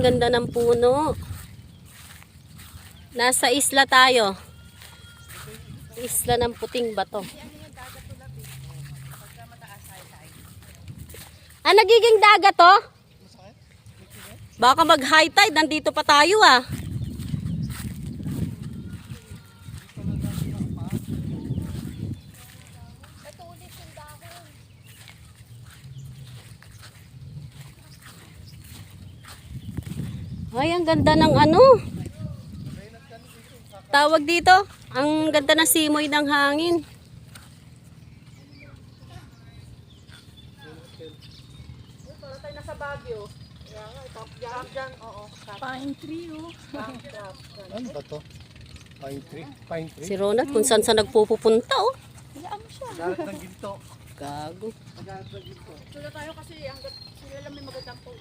ang ganda ng puno. Nasa isla tayo. Isla ng puting bato. Ah, nagiging dagat to? Baka mag high tide, nandito pa tayo ah. Ay, ang ganda ng ano. Tawag dito, ang ganda ng simoy ng hangin. Para tayo nasa Baguio. Pine tree, oh. Ano ba to? Pine tree? Pine tree? Si Ronald kung saan sa nagpupunta oh. Hayaan mo siya. Galit ng ginto. Gago. Galit ng ginto. Sula tayo kasi hanggat sila lang may magandang po.